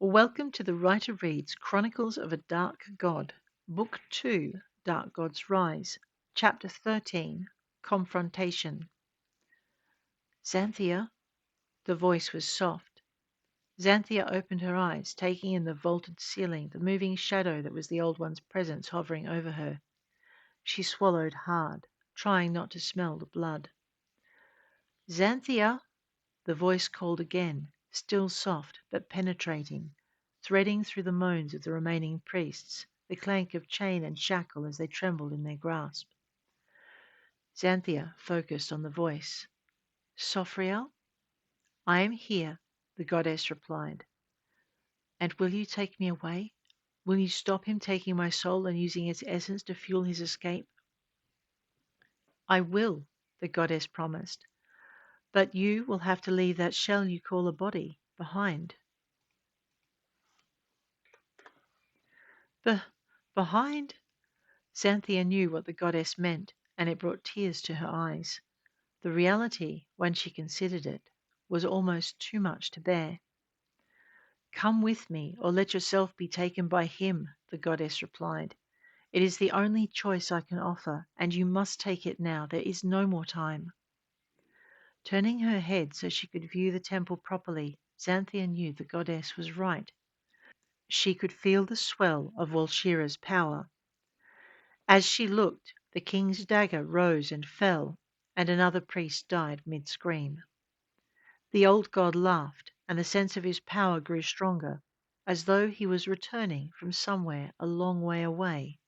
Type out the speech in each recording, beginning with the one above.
Welcome to the Writer Reads Chronicles of a Dark God, Book 2, Dark God's Rise, Chapter 13, Confrontation. Xanthia? The voice was soft. Xanthia opened her eyes, taking in the vaulted ceiling, the moving shadow that was the Old One's presence hovering over her. She swallowed hard, trying not to smell the blood. Xanthia! The voice called again, still soft but penetrating, threading through the moans of the remaining priests, the clank of chain and shackle as they trembled in their grasp. Xanthia focused on the voice. Sophriel? I am here, the goddess replied. And will you take me away? Will you stop him taking my soul and using its essence to fuel his escape? I will, the goddess promised. But you will have to leave that shell you call a body behind. Behind? Xanthia knew what the goddess meant, and it brought tears to her eyes. The reality, when she considered it, was almost too much to bear. Come with me, or let yourself be taken by him, the goddess replied. It is the only choice I can offer, and you must take it now. There is no more time. Turning her head so she could view the temple properly, Xanthia knew the goddess was right. She could feel the swell of Walshira's power. As she looked, the king's dagger rose and fell, and another priest died mid-scream. The old god laughed, and the sense of his power grew stronger, as though he was returning from somewhere a long way away.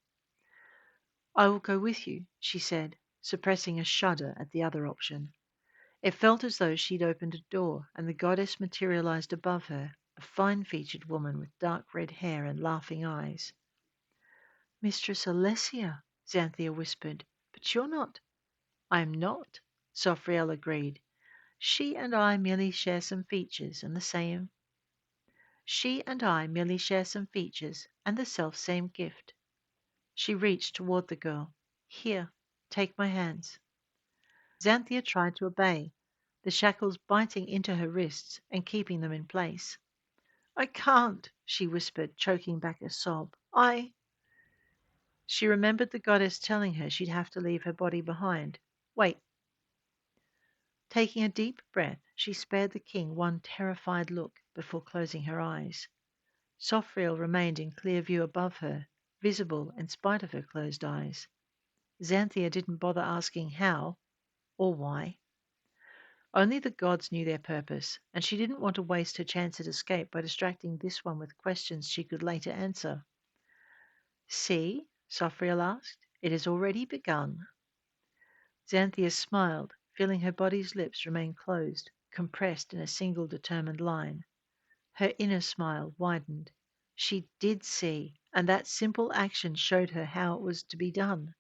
I will go with you, she said, suppressing a shudder at the other option. It felt as though she'd opened a door, and the goddess materialized above her, a fine-featured woman with dark red hair and laughing eyes. Mistress Alessia, Xanthia whispered, but you're not. I'm not, Sophriel agreed. She and I merely share some features and the same. She and I merely share some features and the self-same gift. She reached toward the girl. Here, take my hands. Xanthia tried to obey, the shackles biting into her wrists and keeping them in place. I can't, she whispered, choking back a sob. She remembered the goddess telling her she'd have to leave her body behind. Wait. Taking a deep breath, she spared the king one terrified look before closing her eyes. Sophriel remained in clear view above her, visible in spite of her closed eyes. Xanthia didn't bother asking how or why. Only the gods knew their purpose, and she didn't want to waste her chance at escape by distracting this one with questions she could later answer. See, Sophriel asked, it has already begun. Xanthia smiled, feeling her body's lips remain closed, compressed in a single determined line. Her inner smile widened. She did see, and that simple action showed her how it was to be done.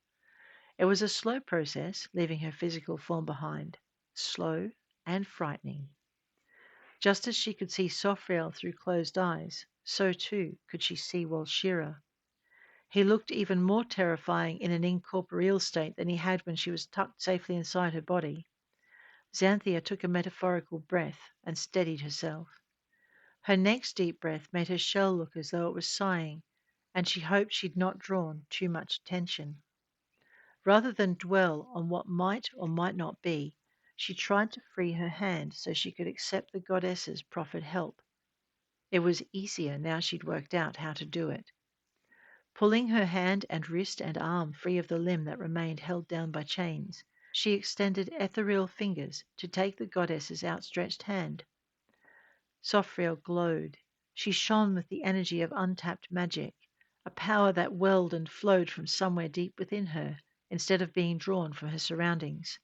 It was a slow process, leaving her physical form behind. Slow and frightening. Just as she could see Sophriel through closed eyes, so too could she see Walshira. He looked even more terrifying in an incorporeal state than he had when she was tucked safely inside her body. Xanthia took a metaphorical breath and steadied herself. Her next deep breath made her shell look as though it was sighing, and she hoped she'd not drawn too much attention. Rather than dwell on what might or might not be, she tried to free her hand so she could accept the goddess's proffered help. It was easier now she'd worked out how to do it. Pulling her hand and wrist and arm free of the limb that remained held down by chains, she extended ethereal fingers to take the goddess's outstretched hand. Sophriel glowed. She shone with the energy of untapped magic, a power that welled and flowed from somewhere deep within her, instead of being drawn from her surroundings.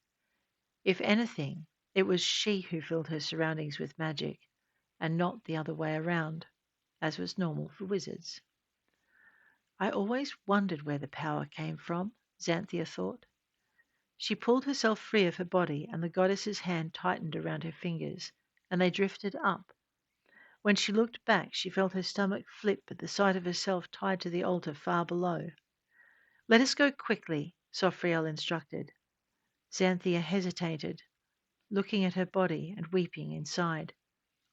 If anything, it was she who filled her surroundings with magic, and not the other way around, as was normal for wizards. I always wondered where the power came from, Xanthia thought. She pulled herself free of her body, and the goddess's hand tightened around her fingers, and they drifted up. When she looked back, she felt her stomach flip at the sight of herself tied to the altar far below. Let us go quickly, Sophriel instructed. Xanthia hesitated, looking at her body and weeping inside.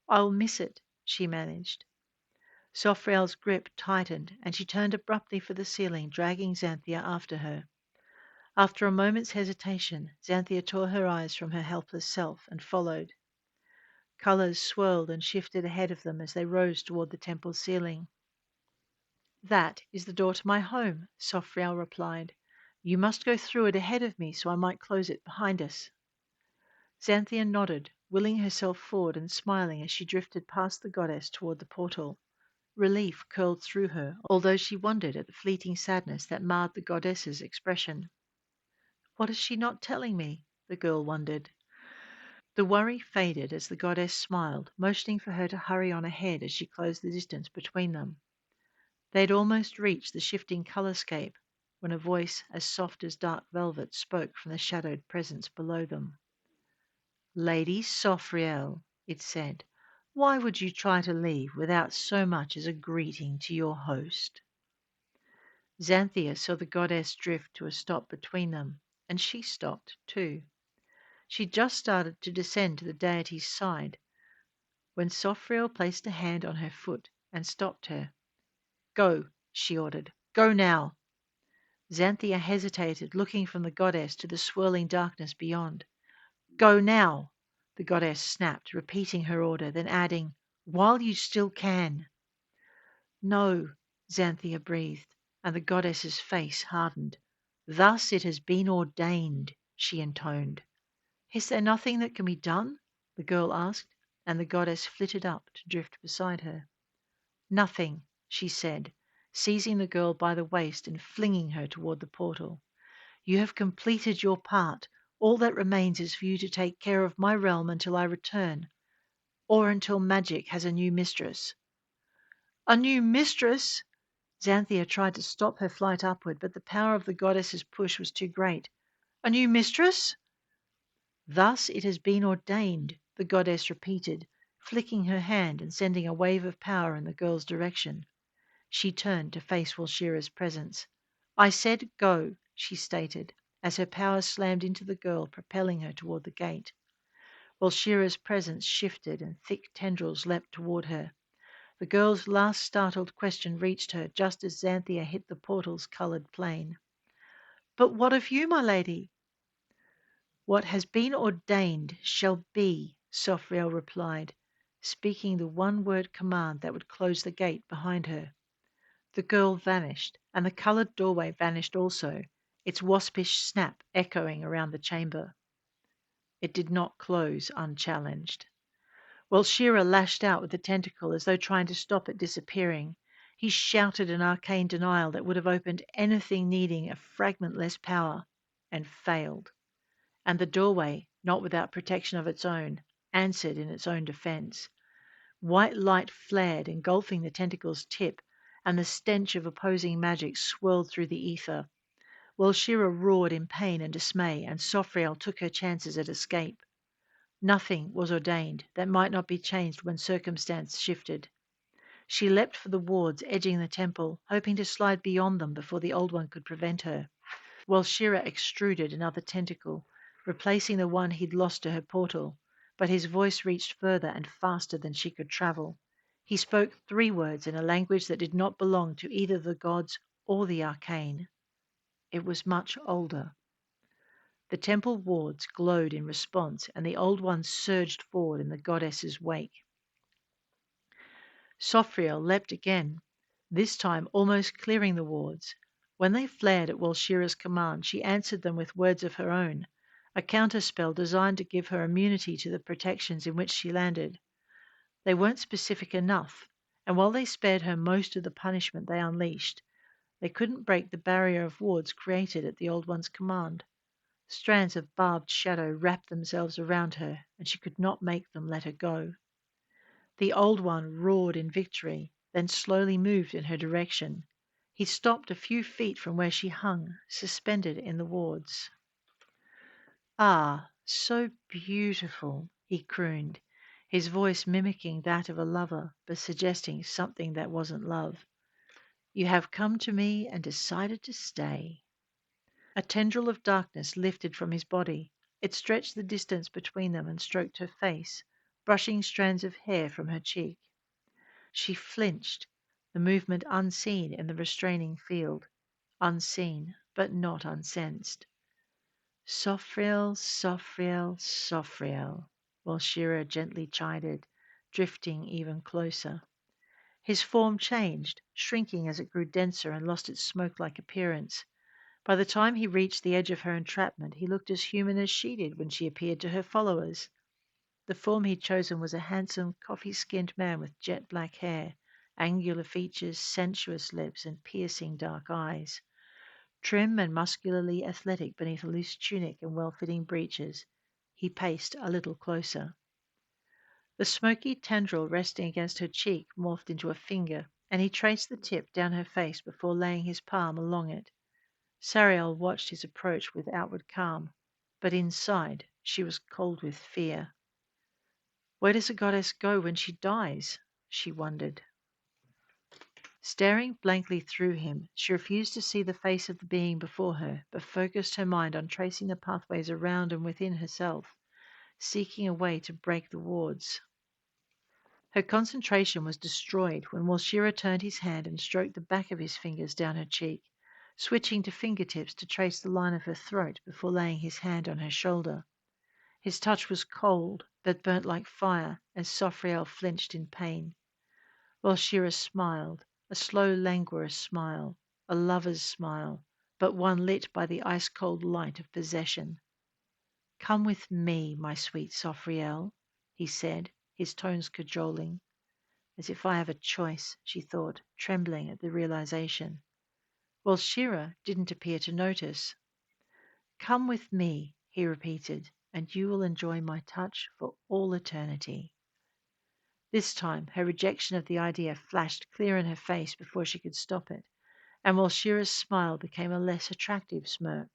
I'll miss it, she managed. Sophriel's grip tightened, and she turned abruptly for the ceiling, dragging Xanthia after her. After a moment's hesitation, Xanthia tore her eyes from her helpless self and followed. Colours swirled and shifted ahead of them as they rose toward the temple ceiling. "That is the door to my home," Sophriel replied. "You must go through it ahead of me so I might close it behind us." Xanthia nodded, willing herself forward and smiling as she drifted past the goddess toward the portal. Relief curled through her, although she wondered at the fleeting sadness that marred the goddess's expression. "What is she not telling me?" the girl wondered. The worry faded as the goddess smiled, motioning for her to hurry on ahead as she closed the distance between them. They had almost reached the shifting colorscape when a voice as soft as dark velvet spoke from the shadowed presence below them. "Lady Sophriel," it said, "why would you try to leave without so much as a greeting to your host?" Xanthia saw the goddess drift to a stop between them, and she stopped too. She just started to descend to the deity's side when Sophriel placed a hand on her foot and stopped her. "Go," she ordered. "Go now." Xanthia hesitated, looking from the goddess to the swirling darkness beyond. "Go now," the goddess snapped, repeating her order, then adding, "while you still can." "No," Xanthia breathed, and the goddess's face hardened. "Thus it has been ordained," she intoned. "Is there nothing that can be done?" the girl asked, and the goddess flitted up to drift beside her. "Nothing," she said, seizing the girl by the waist and flinging her toward the portal. "You have completed your part. All that remains is for you to take care of my realm until I return, or until magic has a new mistress." "A new mistress!" Xanthia tried to stop her flight upward, but the power of the goddess's push was too great. "A new mistress?" "Thus it has been ordained," the goddess repeated, flicking her hand and sending a wave of power in the girl's direction. She turned to face Walshira's presence. "I said go," she stated, as her power slammed into the girl, propelling her toward the gate. Walshira's presence shifted and thick tendrils leapt toward her. The girl's last startled question reached her just as Xanthia hit the portal's coloured plane. "But what of you, my lady?" "What has been ordained shall be," Sophriel replied, speaking the one-word command that would close the gate behind her. The girl vanished, and the coloured doorway vanished also, its waspish snap echoing around the chamber. It did not close unchallenged. Walshira lashed out with the tentacle as though trying to stop it disappearing. He shouted an arcane denial that would have opened anything needing a fragment less power, and failed. And the doorway, not without protection of its own, answered in its own defence. White light flared, engulfing the tentacle's tip, and the stench of opposing magic swirled through the ether. Walshira roared in pain and dismay, and Sophriel took her chances at escape. Nothing was ordained that might not be changed when circumstance shifted. She leapt for the wards edging the temple, hoping to slide beyond them before the old one could prevent her. Walshira extruded another tentacle, replacing the one he'd lost to her portal, but his voice reached further and faster than she could travel. He spoke 3 words in a language that did not belong to either the gods or the arcane. It was much older. The temple wards glowed in response, and the old ones surged forward in the goddess's wake. Sophriel leapt again, this time almost clearing the wards. When they flared at Walshira's command, she answered them with words of her own, a counterspell designed to give her immunity to the protections in which she landed. They weren't specific enough, and while they spared her most of the punishment they unleashed, they couldn't break the barrier of wards created at the old one's command. Strands of barbed shadow wrapped themselves around her, and she could not make them let her go. The old one roared in victory, then slowly moved in her direction. He stopped a few feet from where she hung, suspended in the wards. "Ah, so beautiful," he crooned, his voice mimicking that of a lover, but suggesting something that wasn't love. "You have come to me and decided to stay." A tendril of darkness lifted from his body. It stretched the distance between them and stroked her face, brushing strands of hair from her cheek. She flinched, the movement unseen in the restraining field, unseen but not unsensed. Sofriel, Sofriel, Sofriel, Walshira gently chided, drifting even closer. His form changed, shrinking as it grew denser and lost its smoke-like appearance. By the time he reached the edge of her entrapment, he looked as human as she did when she appeared to her followers. The form he'd chosen was a handsome, coffee-skinned man with jet black hair, angular features, sensuous lips, and piercing dark eyes. Trim and muscularly athletic beneath a loose tunic and well-fitting breeches, he paced a little closer. The smoky tendril resting against her cheek morphed into a finger, and he traced the tip down her face before laying his palm along it. Sariel watched his approach with outward calm, but inside she was cold with fear. Where does a goddess go when she dies? She wondered. Staring blankly through him, she refused to see the face of the being before her, but focused her mind on tracing the pathways around and within herself, seeking a way to break the wards. Her concentration was destroyed when Walshira turned his hand and stroked the back of his fingers down her cheek, switching to fingertips to trace the line of her throat before laying his hand on her shoulder. His touch was cold, but burnt like fire as Sofriel flinched in pain. Walshira smiled, a slow, languorous smile, a lover's smile, but one lit by the ice-cold light of possession. Come with me, my sweet Sofriel, he said, his tones cajoling. As if I have a choice, she thought, trembling at the realization. Walshira didn't appear to notice. Come with me, he repeated, and you will enjoy my touch for all eternity. This time her rejection of the idea flashed clear in her face before she could stop it, and Walshira's smile became a less attractive smirk.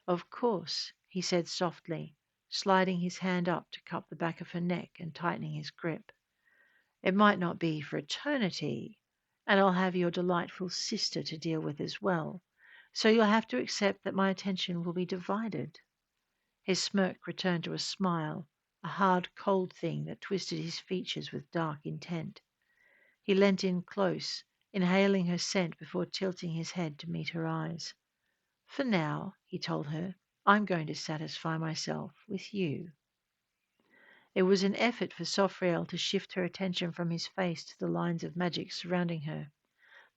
Of course, he said softly, sliding his hand up to cup the back of her neck and tightening his grip. It might not be for eternity, and I'll have your delightful sister to deal with as well, so you'll have to accept that my attention will be divided. His smirk returned to a smile, a hard, cold thing that twisted his features with dark intent. He leant in close, inhaling her scent before tilting his head to meet her eyes. For now, he told her, I'm going to satisfy myself with you. It was an effort for Sofriel to shift her attention from his face to the lines of magic surrounding her,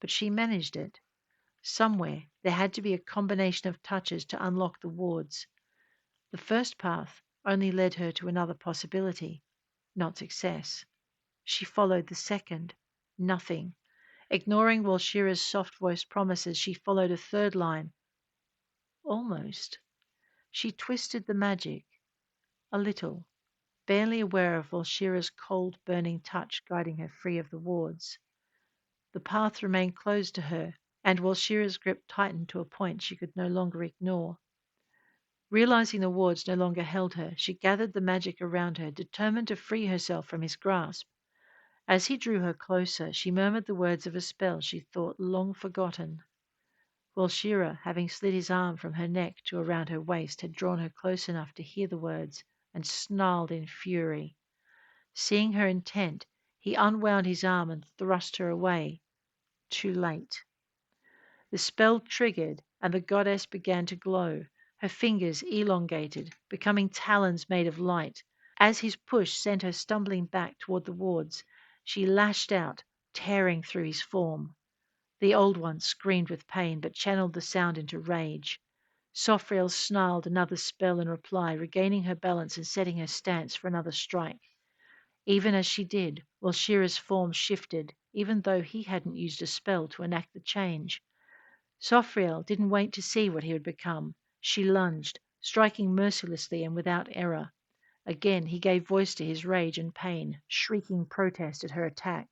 but she managed it. Somewhere there had to be a combination of touches to unlock the wards. The first path only led her to another possibility, not success. She followed the second, nothing. Ignoring Walshira's soft-voiced promises, she followed a third line. Almost. She twisted the magic, a little, barely aware of Walshira's cold, burning touch guiding her free of the wards. The path remained closed to her, and Walshira's grip tightened to a point she could no longer ignore. Realizing the wards no longer held her, she gathered the magic around her, determined to free herself from his grasp. As he drew her closer, she murmured the words of a spell she thought long forgotten. Walshira, having slid his arm from her neck to around her waist, had drawn her close enough to hear the words, and snarled in fury. Seeing her intent, he unwound his arm and thrust her away. Too late. The spell triggered, and the goddess began to glow, her fingers elongated, becoming talons made of light. As his push sent her stumbling back toward the wards, she lashed out, tearing through his form. The old one screamed with pain, but channeled the sound into rage. Sofriel snarled another spell in reply, regaining her balance and setting her stance for another strike. Even as she did, Walshira's form shifted, even though he hadn't used a spell to enact the change. Sofriel didn't wait to see what he would become. She lunged, striking mercilessly and without error. Again he gave voice to his rage and pain, shrieking protest at her attack.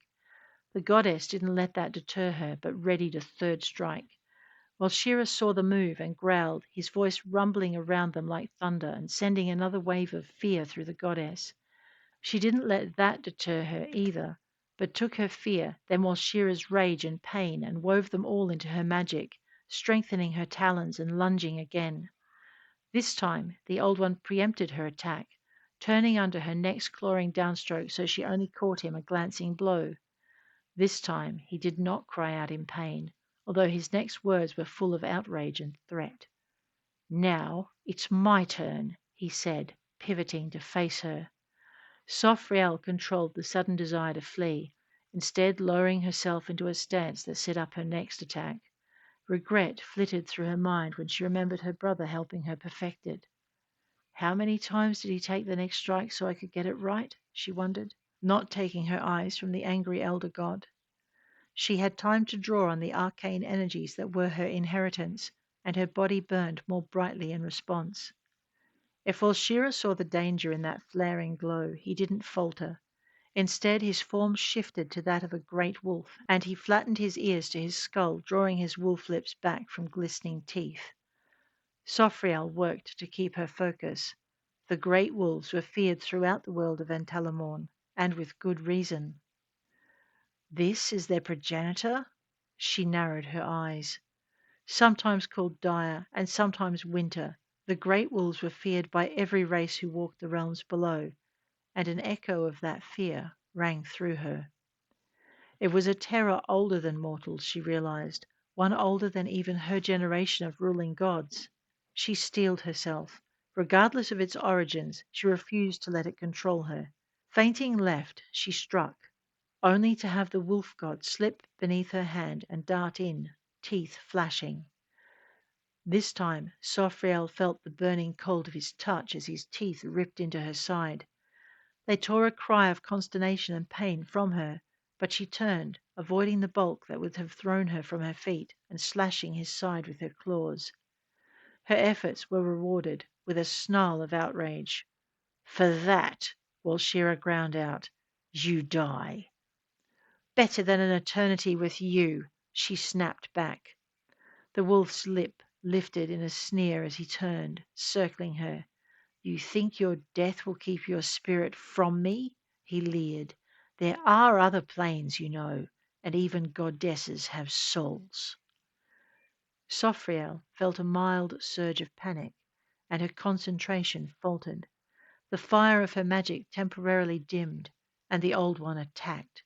The goddess didn't let that deter her, but readied a third strike. Walshira saw the move and growled, his voice rumbling around them like thunder and sending another wave of fear through the goddess. She didn't let that deter her either, but took her fear, then Walshira's rage and pain, and wove them all into her magic, strengthening her talons and lunging again. This time the old one preempted her attack, turning under her next clawing downstroke so she only caught him a glancing blow. This time he did not cry out in pain, although his next words were full of outrage and threat. Now it's my turn, he said, pivoting to face her. Sophriel controlled the sudden desire to flee, instead lowering herself into a stance that set up her next attack. Regret flitted through her mind when she remembered her brother helping her perfect it. How many times did he take the next strike so I could get it right? She wondered, not taking her eyes from the angry elder god. She had time to draw on the arcane energies that were her inheritance, and her body burned more brightly in response. If Volshira saw the danger in that flaring glow, he didn't falter. Instead, his form shifted to that of a great wolf, and he flattened his ears to his skull, drawing his wolf lips back from glistening teeth. Sophriel worked to keep her focus. The great wolves were feared throughout the world of Antalamorn, and with good reason. This is their progenitor? She narrowed her eyes. Sometimes called Dire, and sometimes Winter, the great wolves were feared by every race who walked the realms below, and an echo of that fear rang through her. It was a terror older than mortals, she realized, one older than even her generation of ruling gods. She steeled herself. Regardless of its origins, she refused to let it control her. Fainting left, she struck, only to have the wolf god slip beneath her hand and dart in, teeth flashing. This time, Sophriel felt the burning cold of his touch as his teeth ripped into her side. They tore a cry of consternation and pain from her, but she turned, avoiding the bulk that would have thrown her from her feet and slashing his side with her claws. Her efforts were rewarded with a snarl of outrage. For that, Walshira ground out, you die. Better than an eternity with you, she snapped back. The wolf's lip lifted in a sneer as he turned, circling her. You think your death will keep your spirit from me? He leered. There are other planes, you know, and even goddesses have souls. Sophriel felt a mild surge of panic, and her concentration faltered. The fire of her magic temporarily dimmed, and the Old One attacked.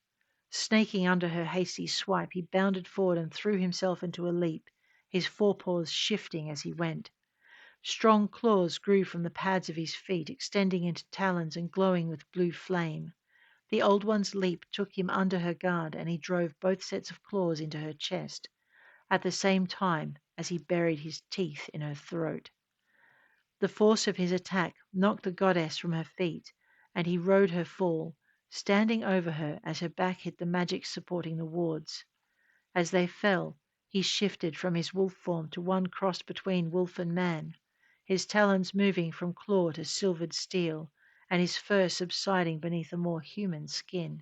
Snaking under her hasty swipe, he bounded forward and threw himself into a leap, his forepaws shifting as he went. Strong claws grew from the pads of his feet, extending into talons and glowing with blue flame. The Old One's leap took him under her guard, and he drove both sets of claws into her chest, at the same time as he buried his teeth in her throat. The force of his attack knocked the goddess from her feet, and he rode her fall, standing over her as her back hit the magic supporting the wards. As they fell, he shifted from his wolf form to one crossed between wolf and man, his talons moving from claw to silvered steel, and his fur subsiding beneath a more human skin.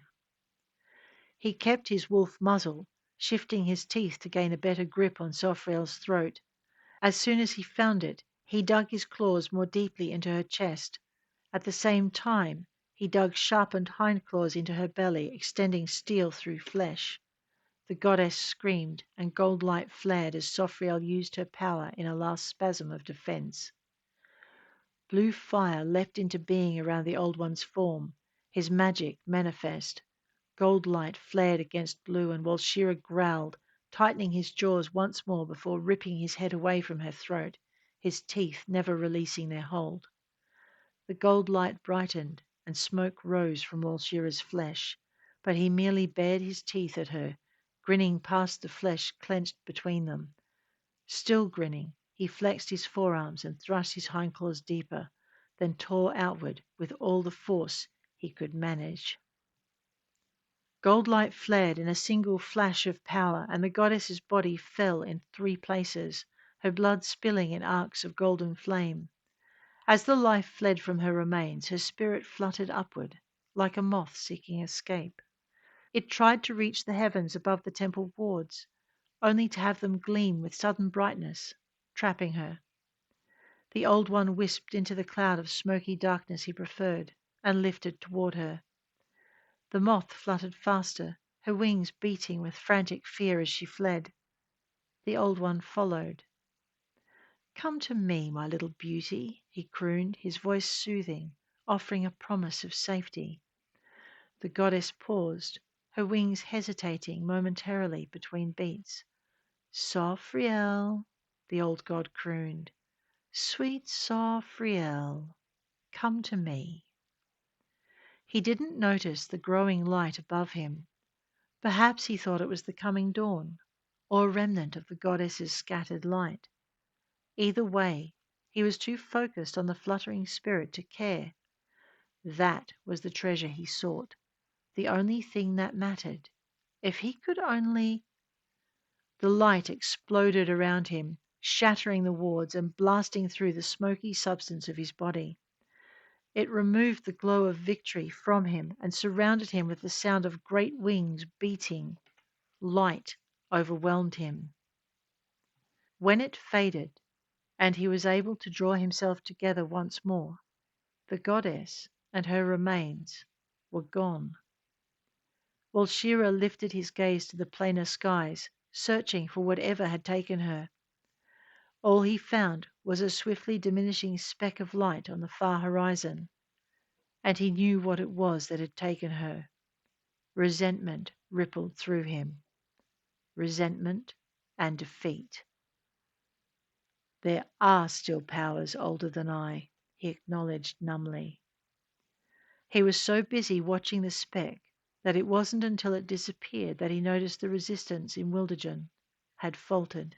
He kept his wolf muzzle, shifting his teeth to gain a better grip on Sophriel's throat. As soon as he found it, he dug his claws more deeply into her chest. At the same time, he dug sharpened hind claws into her belly, extending steel through flesh. The goddess screamed, and gold light flared as Sophriel used her power in a last spasm of defense. Blue fire leapt into being around the Old One's form, his magic manifest. Gold light flared against blue, and Walshira growled, tightening his jaws once more before ripping his head away from her throat, his teeth never releasing their hold. The gold light brightened, and smoke rose from Walshira's flesh, but he merely bared his teeth at her, grinning past the flesh clenched between them. Still grinning, he flexed his forearms and thrust his hindclaws deeper, then tore outward with all the force he could manage. Gold light flared in a single flash of power, and the goddess's body fell in 3 places, her blood spilling in arcs of golden flame. As the life fled from her remains, her spirit fluttered upward, like a moth seeking escape. It tried to reach the heavens above the temple wards, only to have them gleam with sudden brightness, trapping her. The Old One wisped into the cloud of smoky darkness he preferred, and lifted toward her. The moth fluttered faster, her wings beating with frantic fear as she fled. The Old One followed. Come to me, my little beauty, he crooned, his voice soothing, offering a promise of safety. The goddess paused, her wings hesitating momentarily between beats. Sofriel, the old god crooned. Sweet Sofriel, come to me. He didn't notice the growing light above him. Perhaps he thought it was the coming dawn, or a remnant of the goddess's scattered light. Either way, he was too focused on the fluttering spirit to care. That was the treasure he sought, the only thing that mattered. If he could only... The light exploded around him, shattering the wards and blasting through the smoky substance of his body. It removed the glow of victory from him and surrounded him with the sound of great wings beating. Light overwhelmed him. When it faded, and he was able to draw himself together once more, the goddess and her remains were gone. While Shira lifted his gaze to the plainer skies, searching for whatever had taken her, all he found was a swiftly diminishing speck of light on the far horizon, and he knew what it was that had taken her. Resentment rippled through him. Resentment and defeat. There are still powers older than I, he acknowledged numbly. He was so busy watching the speck that it wasn't until it disappeared that he noticed the resistance in Wildergen had faltered.